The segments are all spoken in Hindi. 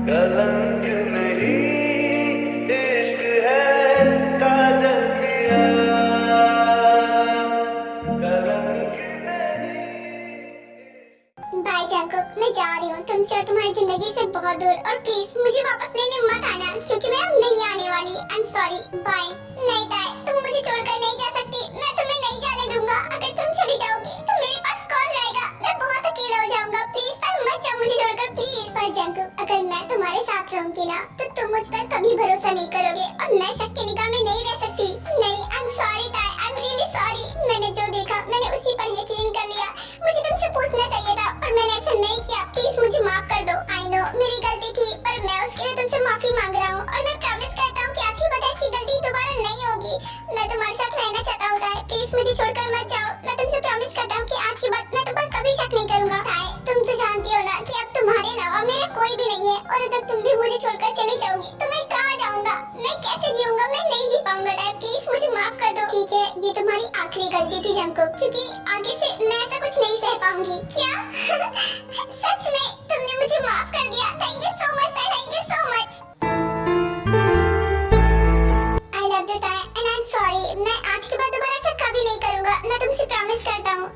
कलंक नहीं इश्क है काजल किया कलंक बाय जंकुक, मैं जा रही हूँ तुमसे और तुम्हारी जिंदगी से बहुत दूर। और प्लीज मुझे वापस लेने मत आना, क्योंकि मैं अब नहीं आने वाली। I am sorry, bye. नहीं ताए, तुम मुझे छोड़कर नहीं जा सकती। मैं तुम्हें नहीं जाने दूंगा। अगर तुम चली जाओगी तो मेरे पास कौन रहेगा? मैं बहुत अकेला हो जाऊंगा। प्लीज ताए, मत जाओ मुझे छोड़कर, प्लीज। पर जंकुक, अगर मैं तुम्हारे साथ रहूंगी ना तो तुम मुझ पर कभी भरोसा नहीं करोगे और मैं शक की निगाह में नहीं रह सकती। नहीं, आई एम सॉरी ताए, आई एम रियली सॉरी। मैंने जो देखा मैंने उसी पर यकीन कर लिया। मुझे तुमसे पूछना चाहिए था और मैंने ऐसा नहीं किया। प्लीज मुझे माफ कर दो। आई नो मेरी गलती थी, पर मैं उसके लिए तुमसे माफी मांग रहा हूँ और मैं प्रॉमिस करता हूँ कि अच्छी बात ऐसी गलती दोबारा नहीं होगी। मैं तुम्हारे साथ रहना चाहता हूँ ताए, प्लीज मुझे छोड़कर मत जाओ। मैं तुमसे प्रॉमिस करता हूँ कि आज की बात मैं तुम पर कभी शक नहीं करूंगा। ताए, तुम तो जानती हो ना कि अब तुम्हारे अलावा मेरा कोई भी नहीं है, और अगर तुम भी मुझे छोड़कर चली जाओगी तो मैं कहाँ जाऊंगा? मैं कैसे जीऊंगा? मैं नहीं जी पाऊंगा। ताए, प्लीज मुझे माफ कर दो। ठीक है, ये तुम्हारी आखिरी गलती थी जंकुक, क्योंकि आगे से मैं ऐसा कुछ नहीं सह पाऊंगी। क्या? सच में तुमने मुझे माफ कर दिया? Thank you so much, thank you so much. I love you ताए एंड आई एम सॉरी। मैं आज के बाद दोबारा ऐसा कभी नहीं करूंगा, मैं तुमसे प्रॉमिस करता हूँ।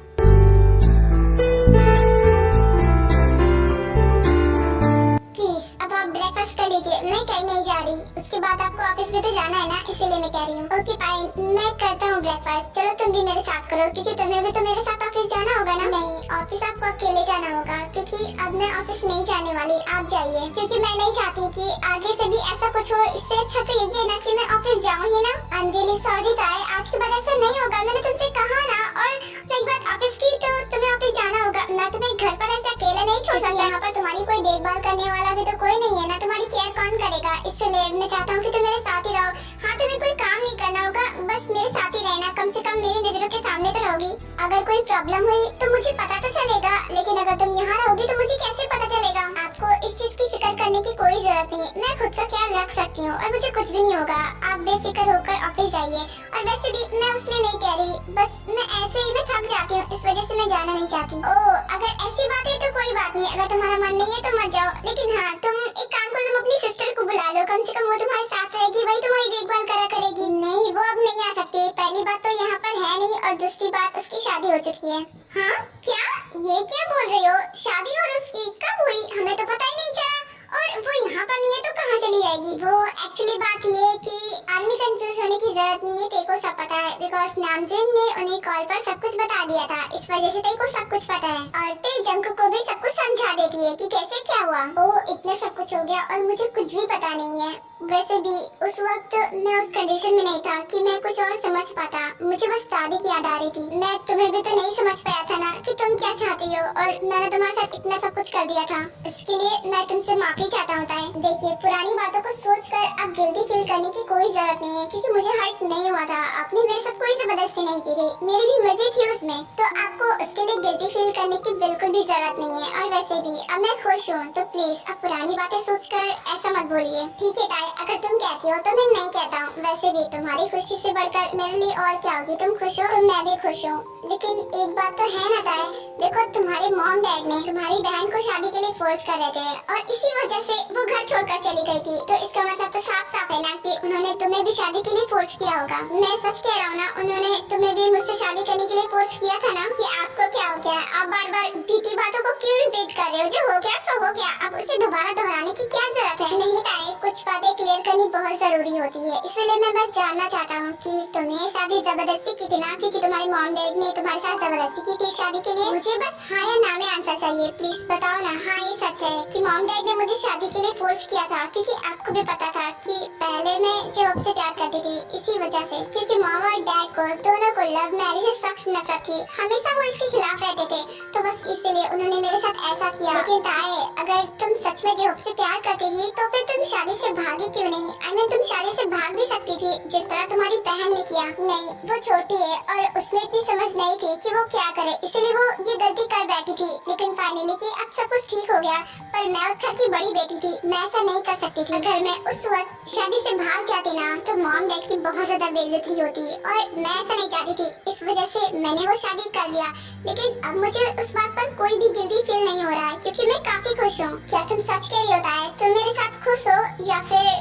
प्लीज अब आप ब्रेकफास्ट कर लीजिए, मैं कहीं नहीं जा रही। उसके बाद आपको ऑफिस में तो जाना है ना, इसीलिए मैं कह रही हूँ। ओके फाइन, मैं करता हूँ ब्रेकफास्ट। चलो तुम भी मेरे साथ करो, क्योंकि तुम्हें भी तो मेरे साथ ऑफिस जाना होगा ना। नहीं, ऑफिस आपको अकेले जाना होगा, क्योंकि अब मैं ऑफिस नहीं जाने वाली। आप जाइए, क्योंकि मैं नहीं चाहती कि आगे से भी ऐसा कुछ हो। इससे अच्छा तो यही है ना कि मैं ऑफिस जाऊँ ही ना। आई एम रियली सॉरी ताए, आज के बाद ऐसा नहीं होगा। मैंने तुमसे कहा ना। और रही बात ऑफिस की, तो तुम्हें ऑफिस जाना होगा। मैं तुम्हें घर पर ऐसे अकेला नहीं छोड़ सकती। यहाँ पर तुम्हारी कोई देखभाल करने वाला भी तो कोई नहीं है ना। तुम्हारी केयर कौन करेगा? इसलिए मैं चाहता हूँ कि तुम मेरे साथ ही रहो। हाँ, तुम्हें कोई काम नहीं करना होगा, बस मेरे साथ ही रहना। कम से कम मेरी नजरों के सामने तो रहोगी। अगर कोई प्रॉब्लम हुई तो मुझे पता तो चलेगा, लेकिन अगर तुम यहाँ रहोगी तो मुझे कैसे पता चलेगा? आपको इस चीज की फिक्र करने की कोई जरूरत नहीं है। मैं खुद का ख्याल रख सकती हूँ और मुझे कुछ भी नहीं होगा। आप बेफिक्र होकर ऑफिस जाइए। और वैसे भी मैं उसलिए नहीं कह रही, बस मैं ऐसे ही मैं थक जाती हूँ, इस वजह से मैं जाना नहीं चाहती। ओह, अगर ऐसी बात है तो कोई बात नहीं। अगर तुम्हारा मन नहीं है तो मत जाओ। लेकिन हाँ, तुम एक काम करो, तुम अपनी सिस्टर को बुला लो। कम से कम वो तुम्हारे साथ रहेगी, वही तुम्हारी देखभाल करा करेगी। नहीं, वो अब नहीं आ सकती। पहली बात तो यहाँ पर है नहीं, और दूसरी बात उसकी शादी हो चुकी है। हाँ? क्या? ये क्या बोल रही हो? शादी और उसकी कब हुई? हमें तो पता ही नहीं चला। और वो यहाँ पर नहीं है तो कहाँ चली जाएगी? वो एक्चुअली बात ये है कि आदमी कंफ्यूज होने की जरूरत नहीं है। तेको सब पता है, बिकॉज नामजिन ने उन्हें कॉल पर सब कुछ बता दिया था। इस वजह से तेको सब कुछ पता है, और ते जंकुक को भी सब कुछ समझा देती है कि कैसे क्या हुआ। ओ, इतना सब कुछ हो गया और मुझे कुछ भी पता नहीं है। वैसे भी उस वक्त मैं उस कंडीशन में नहीं था कि मैं कुछ और समझ पाता। मुझे बस दादी की याद आ रही थी। मैं तुम्हें भी तो नहीं समझ पाया था ना कि तुम क्या चाहती हो, और मैंने तुम्हारे साथ इतना सब कुछ कर दिया था। इसके लिए मैं तुमसे माफी चाहता हूँ ताए। देखिए, पुरानी बातों को सोचकर अब गिल्टी फील करने की कोई जरूरत नहीं है, क्योंकि मुझे हर्ट नहीं हुआ था। आपने मेरे साथ कोई जबरदस्ती नहीं की थी, मेरी भी मर्जी थी उसमें, तो आपको उसके लिए गिल्टी फील करने की बिल्कुल भी जरूरत नहीं है। और वैसे भी अब मैं खुश हूँ, तो प्लीज अब पुरानी बातें सोचकर ऐसा मत बोलिए। ठीक है ताए, अगर तुम कहती हो तो मैं नहीं कहता हूँ। वैसे भी तुम्हारी खुशी से बढ़कर मेरे लिए और क्या होगी? तुम खुश हो तो मैं भी खुश हूँ। लेकिन एक बात तो है ना ताए, देखो तुम्हारे मॉम डैड ने तुम्हारी बहन को शादी के लिए फोर्स कर रहे थे, और इसी वजह से वो घर छोड़कर चली गई थी। तो इसका मतलब तो साफ साफ है ना कि उन्होंने तुम्हें भी शादी के लिए फोर्स किया होगा। मैं सच कह रहा हूँ ना, उन्होंने तुम्हें भी मुझसे शादी करने के लिए फोर्स किया था ना। कि आपको क्या हो गया? आप बार बार बीती बातों को क्यों रिपीट कर रहे हो? जो हो गया सो हो गया, अब उसे दोबारा दोहराने की क्या जरूरत है? नहीं ताए, कुछ बातें क्लियर करनी बहुत जरूरी होती है, इसलिए मैं बस जानना चाहता हूँ कि तुमने शादी जबरदस्ती की थी ना, क्योंकि तुम्हारे मॉम डैड ने तुम्हारे साथ जबरदस्ती की थी शादी के लिए? मुझे बस हाँ या ना में आंसर चाहिए, प्लीज बताओ ना। हाँ, ये सच है कि मॉम डैड ने मुझे शादी के लिए फोर्स किया था, क्योंकि आपको भी पता था कि पहले मैं जॉब से प्यार करती थी, इसी वजह से। क्योंकि मॉम और डैड को दोनों को लव मैरिज से सख्त नफरत थी, हमेशा वो इसके खिलाफ रहते थे, तो बस इसलिए उन्होंने मेरे साथ ऐसा किया। लेकिन ताए, अगर तुम सच में जॉब से प्यार करती थी तो फिर तुम शादी से भागी क्यों नहीं? आई मीन, तुम शादी से भाग भी सकती थी, जिस तरह तुम्हारी बहन ने किया। नहीं, वो छोटी है और उसमें इतनी समझ नहीं थी कि वो क्या करे, इसलिए वो ये गलती कर बैठी थी। लेकिन फाइनली कि अब सब कुछ ठीक हो गया, पर मैं उस घर की बड़ी बेटी थी, मैं ऐसा नहीं कर सकती थी। अगर मैं उस वक्त शादी से भाग जाती ना, तो मॉम डैड की बहुत ज्यादा बेइज्जती होती, और मैं ऐसा नहीं चाहती थी। इस वजह से मैंने वो शादी कर लिया। लेकिन अब मुझे उस बात पर कोई भी गिल्टी फील नहीं हो रहा है, क्योंकि मैं काफी खुश हूँ। क्या तुम सच कह रही हो ताए? तुम मेरे साथ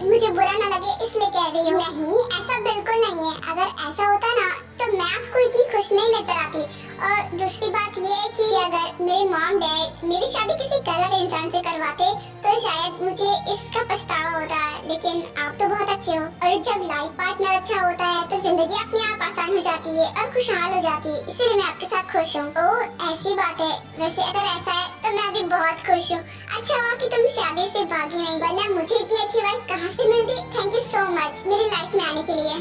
मुझे बुरा ना लगे इसलिए कह रही हूँ। नहीं, ऐसा बिल्कुल नहीं है। अगर ऐसा होता ना तो मैं आपको इतनी खुश नहीं नजर आती। और दूसरी बात ये है कि अगर मेरे मॉम डैड मेरी शादी किसी गलत इंसान से करवाते तो शायद मुझे इसका पछतावा होता है। लेकिन आप तो बहुत अच्छे हो, और जब लाइफ पार्टनर अच्छा होता है तो जिंदगी अपने आप आसान हो जाती है और खुशहाल हो जाती है। इसलिए मैं आपके साथ खुश हूँ। ओह, ऐसी बात है। वैसे अगर ऐसा है तो मैं भी बहुत खुश हूँ। अच्छा हुआ कि तुम शादी से भागी नहीं, वरना मुझे इतनी अच्छी वाइफ कहाँ से मिलती। थैंक यू सो मच मेरी लाइफ में आने के लिए।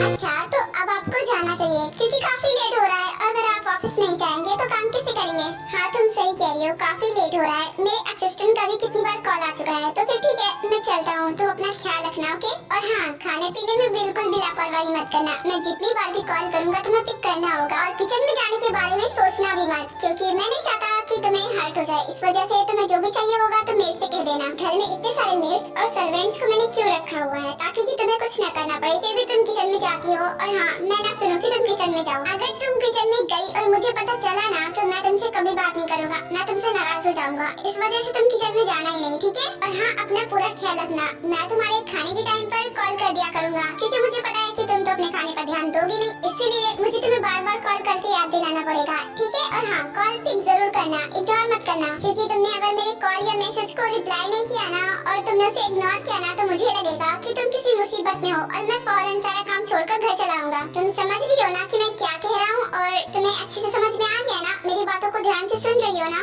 अच्छा, तो अब आपको जाना चाहिए क्योंकि काफी लेट हो रहा है। अगर आप ऑफिस नहीं जाएंगे तो काम कैसे करेंगे? हाँ, तुम सही कह रही हो, काफी लेट हो रहा है। मेरे असिस्टेंट का भी कितनी बार कॉल आ चुका है। तो फिर ठीक है, मैं चलता हूँ। तो अपना ख्याल रखना, ओके? और हाँ, खाने पीने में बिल्कुल भी लापरवाही मत करना। मैं जितनी बार भी कॉल करूँगा तुम्हें पिक करना होगा। और किचन में जाने के बारे में सोचना भी मत, क्योंकि मैं नहीं चाहता कि तुम्हें हर्ट हो जाए। इस वजह से तुम्हें जो भी चाहिए होगा तो मेड से कह देना। घर में इतने सारे मेड्स और सर्वेंट्स को मैंने क्यों रखा हुआ है? ताकि कि तुम्हें कुछ न करना पड़े। फिर भी तुम किचन में जाती हो। और हाँ, मैं ना सुनूं कि तुम किचन में जाओ। अगर तुम किचन में गई और मुझे पता चला ना तो मैं तुमसे कभी बात नहीं करूंगा। मैं तुमसे नाराज हो जाऊंगा। इस वजह से तुम किचन में जाना ही नहीं, ठीक है? और हाँ, अपना पूरा ख्याल रखना। मैं तुम्हारे खाने के टाइम पर कॉल कर दिया करूंगा, क्योंकि मुझे पता है कि तुम तो अपने खाने पर ध्यान दोगी नहीं। इसीलिए मुझे तुम्हें बार बार कॉल करके याद दिलाना पड़ेगा, ठीक है? और हाँ, कॉल पिक जरूर करना, इग्नोर मत करना। क्योंकि तुमने अगर मेरे कॉल या मैसेज को रिप्लाई नहीं किया ना और तुमने उसे इग्नोर किया ना तो मुझे लगेगा कि तुम किसी मुसीबत में हो और मैं फौरन सारा काम छोड़कर घर चला आऊंगा। तुम समझ रही हो ना कि मैं क्या कह रहा हूँ? और तुम्हें अच्छे से समझ में आ गया ना? मेरी बातों को ध्यान से सुन रही हो ना?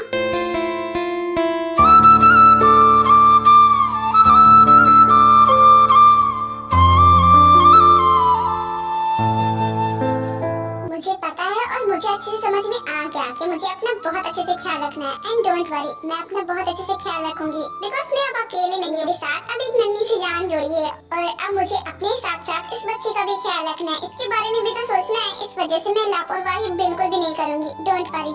मुझे पता है और मुझे अच्छे से समझ में आ गया कि मुझे अपना बहुत अच्छे से ख्याल रखना है। एंड डोंट वरी, मैं अपना बहुत अच्छे से ख्याल रखूंगी। बिकॉज मैं अब अकेले नहीं हूँ। मेरे साथ अब एक नन्ही सी जान जुड़ी है और अब मुझे अपने साथ साथ इस बच्चे का भी ख्याल रखना है। इसके बारे में भी तो सोचना है। इस वजह से मैं लापरवाही बिल्कुल भी नहीं करूंगी। Don't worry.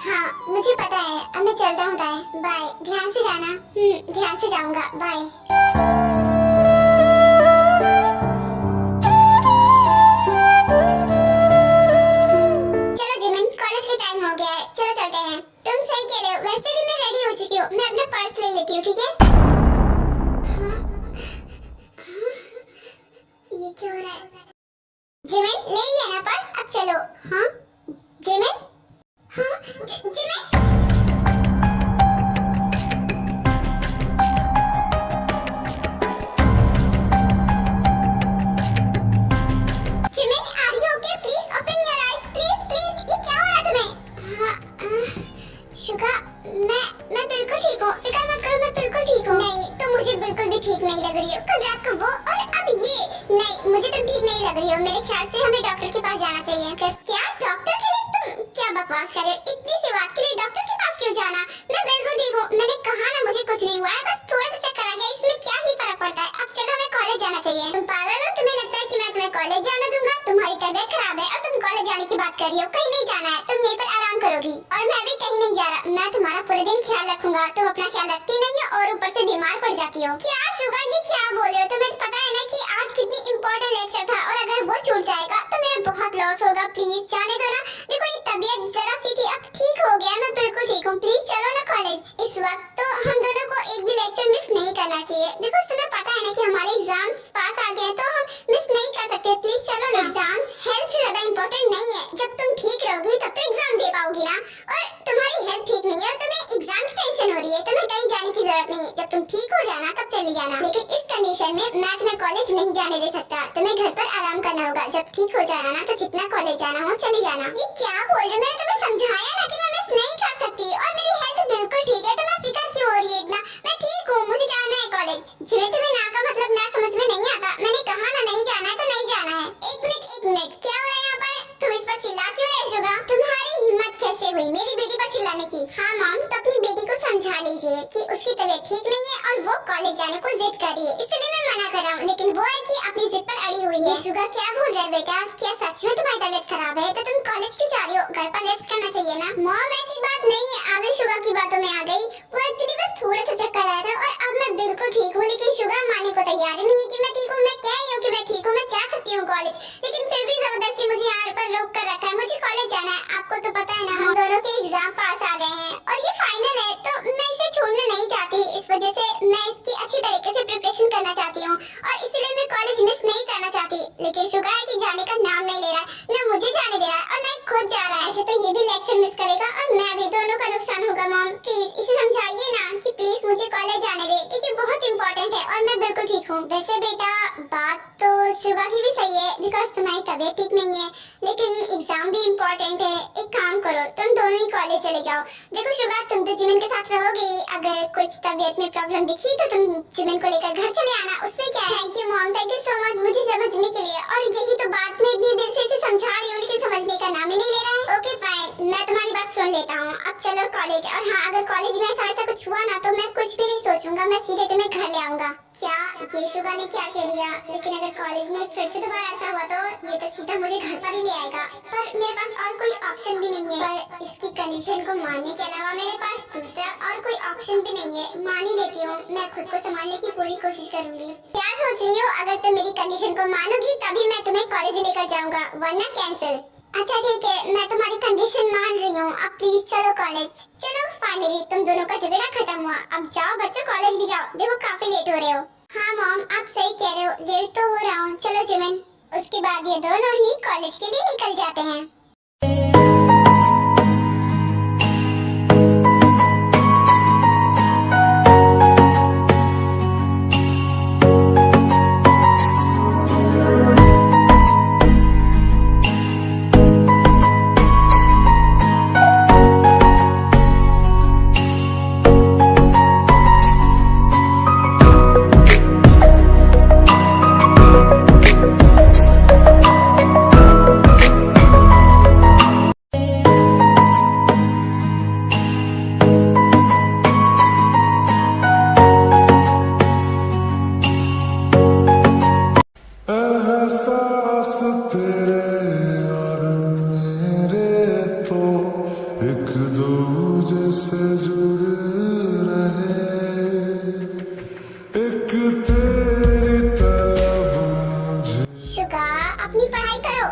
हाँ, मुझे पता है। अब मैं चलता हूँ। बाय। ध्यान से जाना। ध्यान से जाऊंगा। बाय। चलो जिमिन, कॉलेज का टाइम हो गया है। चलो चलते हैं। तुम सही कह रहे हो। वैसे भी मैं रेडी हो चुकी हूँ। मैं अपना पर्स ले लेती हूँ, ठीक है? ये क्या हो रहा है? जिमिन, ले लिया ना पर्स? अब चलो। हाँ जिमिन? हाँ Jimin? Jimin, are you okay? Please open your eyes. Please, please. ये क्या हो रहा है तुम्हें? हाँ, शुगा, मैं बिल्कुल ठीक हूँ। फिक्र मत करो, मैं बिल्कुल ठीक हूँ। नहीं, तुम मुझे बिल्कुल भी ठीक नहीं लग रही हो। कल रात को वो और अब ये। नहीं, मुझे तुम ठीक नहीं लग रही हो। मेरे ख्याल से हमें डॉक्टर के पास जाना चाहिए। क्या डॉक्टर के लिए? तुम क्या बकवास कर रहे हो? इतनी सी बात के लिए डॉक्टर के पास क्यों जाना? मैं बिल्कुल ठीक हूँ। मैंने कहा ना, मुझे कुछ नहीं हुआ है। बस थोड़ा सा चक्कर आ गया। इसमें क्या ही फर्क पड़ता है? अब चलो, हमें कॉलेज जाना चाहिए। तुम पागल हो? तुम्हें लगता है कि मैं तुम्हें कॉलेज जाने दूंगा? तुम्हारी तबीयत खराब है और तुम कॉलेज जाने की बात कर रही हो। कहीं नहीं जाना है। तुम यहीं पर आराम करोगी। और मैं भी कहीं नहीं जा रहा। मैं तुम्हारा पूरे दिन ख्याल रखूंगा। तुम अपना ख्याल रखती नहीं हो और ऊपर से बीमार पड़ जाती हो। क्या शुगा, ये क्या बोल रहे हो? तुम्हें पता है ना कि आज कितनी इंपॉर्टेंट लेक्चर था और अगर वो छूट जाएगा तो मेरा बहुत लॉस होगा। प्लीज जाने दो ना। देखो, ये तबीयत जरा सी थी, अब ठीक हो गया। मैं बिल्कुल ठीक हूँ। प्लीज चलो ना कॉलेज। इस वक्त तो हम दोनों को एक भी लेक्चर मिस नहीं करना चाहिए। बिकॉज तुम्हें पता है ना कि हमारे एग्जाम्स पास आ गए हैं तो हम मिस नहीं कर सकते। प्लीज चलो ना। एग्जाम्स हेल्थ से ज्यादा इंपॉर्टेंट नहीं है। जब तुम ठीक रहोगी तब तो एग्जाम दे पाओगी ना। और तुम्हारी हेल्थ ठीक नहीं है और तुम्हें एग्जाम की टेंशन हो रही है। तुम्हें कहीं जाने की जरूरत नहीं है। जब तुम ठीक हो जाना तब चली जाना। लेकिन इस कंडीशन में मैं तुम्हें कॉलेज नहीं जाने दे सकता। तुम्हें घर पर आराम करना होगा। जब ठीक हो जाना ना तो जितना कॉलेज जाना हो चली जाना। ये क्या बोल रहे हो? मैंने तुम्हें समझाया ना कि मैं मिस नहीं कर सकती और मेरी हेल्थ बिल्कुल ठीक है। तुम्हें फिक्र क्यों हो रही है इतना? मैं ठीक हूँ। मुझे जाना है कॉलेज। जिन्हें तुम्हें ना का मतलब ना समझ में नहीं आता। मैंने कहा ना, नहीं जाना है तो नहीं जाना है। एक मिनट, क्या हो रहा है यहाँ पर? तुम इस पर चिल्ला क्यों रहे हो शुगा? तुम्हारी हिम्मत कैसे हुई मेरी बेटी पर चिल्लाने की? हाँ मॉम, तो अपनी बेटी को समझा लीजिए कि उसकी तबीयत ठीक नहीं है और वो कॉलेज जाने को जिद कर रही है। इसलिए मैं मना कर रहा हूँ। लेकिन वो है कि अपनी जिद पर अड़ी हुई है। शुगा, क्या बोल रहे हो बेटा? क्या सच में तुम्हारी तबीयत खराब है? तो तुम कॉलेज क्यों जा रही हो? घर पर रेस्ट करना चाहिए ना। मॉम, ऐसी बात नहीं है। आगे शुगा की बातों में आ गई। वो एक्चुअली बस थोड़ा सा चक्कर आया था और अब मैं बिल्कुल ठीक हूँ। लेकिन शुगा मानने को तैयार हूँ। वैसे बेटा बात तो सुबह की भी सही है बिकॉज तुम्हारी तबीयत ठीक नहीं है, लेकिन एग्जाम भी इम्पोर्टेंट है। एक काम करो, तुम दोनों ही कॉलेज चले जाओ। देखो शुगा, तुम तो जिमिन के साथ रहोगे, अगर कुछ तबीयत में प्रॉब्लम दिखी तो तुम जिमिन को लेकर घर चले आना, उसमें क्या है। Thank you mom, thank you so much मुझे समझने के लिए। और यही तो बात मैं इतनी देर से इसे समझा रही हूँ लेकिन समझने का नाम ही नहीं ले रहा है। ओके फाइन, मैं तुम्हारी बात सुन लेता हूँ। अब चलो कॉलेज। और हाँ, अगर कॉलेज में ऐसा कुछ हुआ ना तो मैं कुछ भी नहीं सोचूंगा, मैं सीधे तुम्हें घर ले आऊंगा। क्या ये शुगा ने क्या कह दिया? लेकिन अगर कॉलेज में फिर से दोबारा ऐसा हुआ तो ये तो सीधा मुझे घर पर ही ले आएगा। पर मेरे पास और कोई ऑप्शन भी नहीं है। पर इसकी कंडीशन को मानने के अलावा मेरे पास दूसरा और कोई ऑप्शन भी नहीं है। मान ही लेती हूँ, मैं खुद को संभालने की पूरी कोशिश करूंगी। क्या सोच रही हो? अगर तुम मेरी कंडीशन को मानोगी तभी मैं तुम्हें कॉलेज लेकर जाऊंगा, वरना कैंसिल। अच्छा ठीक है, मैं तुम्हारी कंडीशन मान रही हूँ। अब प्लीज चलो कॉलेज। चलो फाइनली तुम दोनों का झगड़ा खत्म हुआ। अब जाओ बच्चों, कॉलेज भी जाओ। देखो काफी लेट हो रहे हो। हाँ मॉम, आप सही कह रहे हो, लेट तो हो रहा हूँ। चलो जिमिन। उसके बाद ये दोनों ही कॉलेज के लिए निकल जाते हैं। एहसास तेरे और मेरे तो एक दूजे से जुड़ रहे, एक तेरी तलब मुझे। शुगा, अपनी पढ़ाई करो।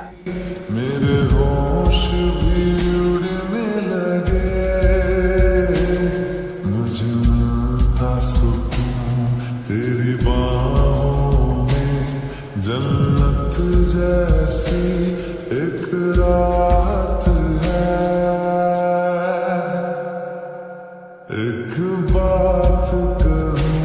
मेरे होश भी उड़ने लगे, मुझे मिलता सुकून तेरी बाहों में। जन्नत जैसी एक रात है, एक बात कहूँ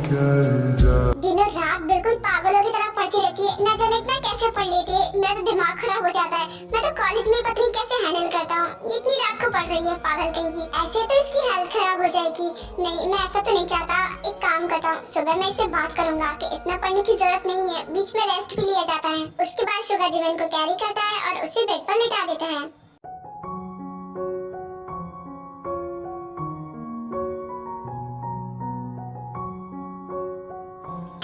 क्या इजाज़त। दिनों रात बिल्कुल पागलों की तरह पढ़ती रहती है, न जाने इतना कैसे पढ़ लेती है। मेरा तो दिमाग खराब हो जाता है। मैं तो कॉलेज में पता नहीं कैसे हैंडल करता हूँ। ये इतनी रात को पढ़ रही है पागल कहीं की। ऐसे तो इसकी हेल्थ खराब हो जाएगी। नहीं, मैं ऐसा तो नहीं चाहता। एक काम करता हूँ, सुबह मैं इससे बात करूंगा कि इतना पढ़ने की जरूरत नहीं है, बीच में रेस्ट भी लिया जाता है। उसके बाद शुगर जिमिन को कैरी करता है और उसे बेड पर लिटा देता है।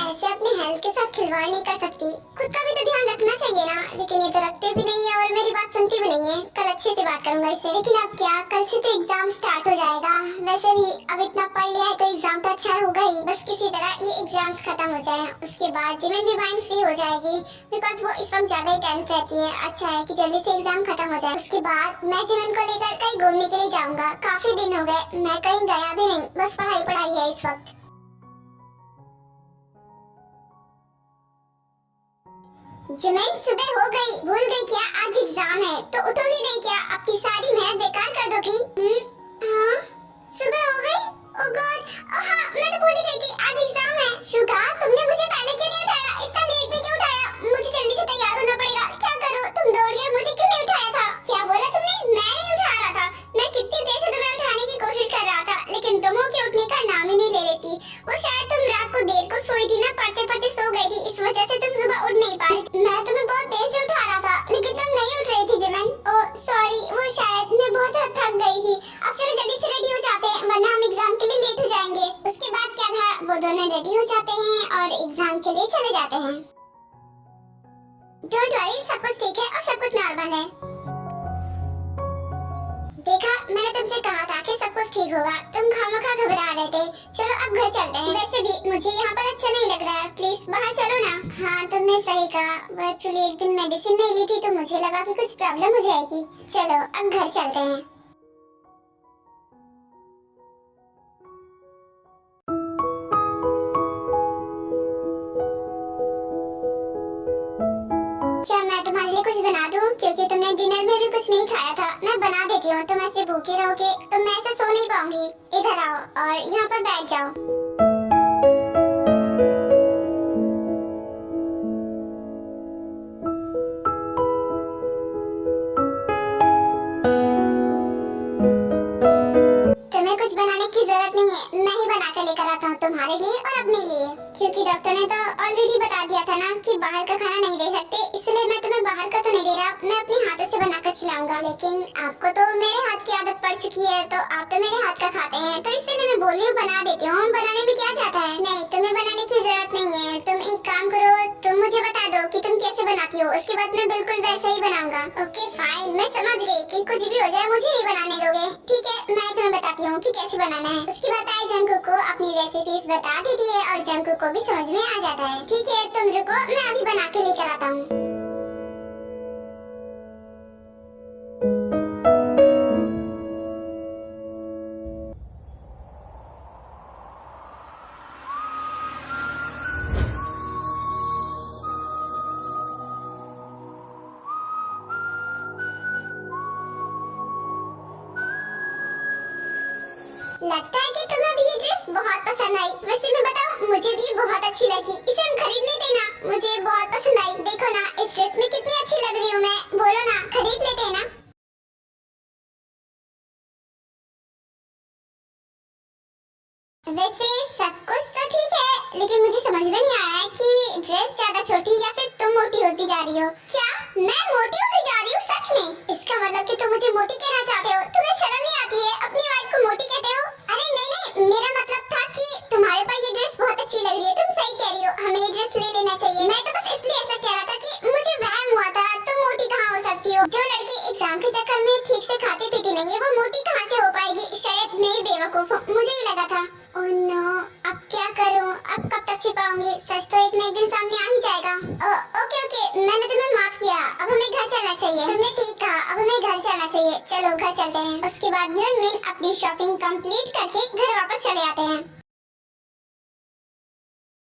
ऐसे अपनी हेल्थ के साथ खिलवाड़ नहीं कर सकती। खुद का भी तो ध्यान रखना चाहिए ना। लेकिन ये तो रखते भी नहीं है और मेरी बात सुनती भी नहीं है। कल अच्छे से बात करूंगा इससे। लेकिन अब क्या, कल से तो एग्जाम स्टार्ट हो जाएगा। वैसे भी अब इतना पढ़ लिया है तो एग्जाम तो अच्छा होगा ही। बस किसी तरह ये एग्जाम्स खत्म हो जाए, उसके बाद जिमिन भी माइंड फ्री हो जाएगी बिकॉज वो इस वक्त ज्यादा ही टेंस रहती है। अच्छा है कि जल्दी से एग्जाम खत्म हो जाए। उसके बाद मैं जिमिन को लेकर कहीं घूमने के लिए जाऊंगा। काफी दिन हो गए मैं कहीं गया भी नहीं, बस पढ़ाई पढ़ाई है इस वक्त। जिमिन सुबह हो गई, भूल गई क्या आज एग्जाम है? तो उठोगी नहीं क्या? अपनी सारी मेहनत बेकार कर दोगी? हाँ, सुबह हो गई। ओह गॉड, हाँ मैं तो भूल ही गई थी आज एग्जाम है। शुगा, तुमने मुझे पहले क्यों नहीं उठाया? इतना लेट में क्यों उठाया? मुझे जल्दी से तैयार होना पड़ेगा। क्या करूं? तुम दौड़ गए, मुझे क्यों नहीं उठाया था? क्या बोला तुमने? मैं नहीं उठा रहा था। मैं कितनी देर से तुम्हें उठाने की कोशिश कर रहा था, लेकिन तुम हो के उठने का नाम ही नहीं ले रही थी। वो शायद तुम रात को देर को सोई थी ना, पढ़ते पढ़ते सो गई थी, इस वजह से तुम सुबह उठ नहीं पाई। मैं तुम्हें बहुत देर से उठा रहा था लेकिन तुम नहीं उठ रही थी जिमिन। ओह सॉरी, वो शायद मैं बहुत हद थक गई थी। अब चलो जल्दी से रेडी हो जाते हैं वरना हम एग्जाम के लिए लेट हो जाएंगे। उसके बाद क्या था, वो दोनों रेडी हो जाते हैं और एग्जाम के लिए चले जाते हैं। डोंट वरी, सब कुछ ठीक है और सब कुछ नॉर्मल है। देखा, मैंने तुमसे कहा था कि सब कुछ ठीक होगा। तुम खामखा घबरा रहे थे। चलो अब घर चलते हैं। वैसे भी मुझे यहाँ पर अच्छा नहीं लग रहा है, प्लीज बाहर चलो ना। हाँ तुमने सही कहा, वो एक्चुअली एक दिन मेडिसिन नहीं ली थी तो मुझे लगा कि कुछ प्रॉब्लम हो जाएगी। चलो अब घर चलते हैं। क्या मैं तुम्हारे लिए कुछ बना दूं? क्योंकि तुमने डिनर में भी कुछ नहीं खाया था। मैं बना देती हूँ, तुम ऐसे भूखे रहोगे तो मैं ऐसे सो नहीं पाऊंगी। इधर आओ और यहाँ पर बैठ जाओ। और अपने लिए, क्योंकि डॉक्टर ने तो ऑलरेडी बता दिया था ना कि बाहर का खाना नहीं दे सकते, इसलिए मैं तुम्हें बाहर का तो नहीं दे रहा, मैं अपने हाथों से बनाकर खिलाऊंगा। लेकिन आपको तो मेरे हाथ की आदत पड़ चुकी है, तो आप तो मेरे हाथ का खाते हैं, तो इसलिए मैं बोल रही हूँ बना देती हूँ। बनाने में क्या जाता है? नहीं, तुम्हें बनाने की जरूरत नहीं है। तुम एक काम करो, तुम मुझे बता दो कि तुम कैसे बनाती हो, उसके बाद मैं बिल्कुल वैसे ही बनाऊंगा। ओके फाइन, मैं समझ गई कि कुछ भी हो जाए मुझे नहीं बनाने दोगे। ठीक है, मैं तुम्हें बताती हूँ कि कैसे बनाना है। उसके बाद ताई जंगकुक को अपनी रेसिपीज बता देती है और जंगकुक को भी समझ में आ जाता है। ठीक है, तुम रुको, मैं अभी बना के लेकर आता हूँ। लगता है कि तुम्हें भी ये ड्रेस बहुत पसंद आई। वैसे मैं बताऊं, मुझे भी बहुत अच्छी लगी। इसे हम खरीद लेते हैं ना, मुझे बहुत पसंद आई। देखो ना, इस ड्रेस में कितनी अच्छी लग रही हूँ मैं। बोलो ना, खरीद लेते हैं ना। वैसे सब कुछ तो ठीक है, लेकिन मुझे समझ में नहीं आया है कि ड्रेस ज्यादा छोटी या फिर तुम मोटी होती जा रही हो। क्या मैं मोटी होती जा रही हूँ? सच में? इसका मतलब कि तुम मुझे मोटी कहना चाहते हो? तुम्हें शर्म नहीं आती है? अपनी वाइफ को मोटी कहते हो? अरे नहीं, मेरा मतलब था कि तुम्हारे पास ये ड्रेस बहुत अच्छी लग रही है। तुम सही कह रही हो, हमें ये ड्रेस ले लेना चाहिए। मैं तो बस इसलिए ऐसा कह रहा था कि मुझे वहम हुआ था, तुम मोटी कहाँ हो सकती हो? जो लड़की एग्जाम के चक्कर में ठीक से खाती पीती नहीं है, वो मोटी कहाँ से हो पाएगी? शायद मैं बेवकूफ हूँ, मुझे ही लगा था। ओह नो, अब क्या करूं? अब कब तक छिपाऊंगी? सच तो एक न एक दिन सामने आ ही जाएगा। ओके, मैंने तुम्हें माफ किया। अब हमें घर चलना चाहिए। तुमने ठीक कहा, अब हमें घर चलना चाहिए। चलो घर चलते हैं। उसके बाद यून मिन अपनी शॉपिंग कंप्लीट करके घर वापस चले आते हैं।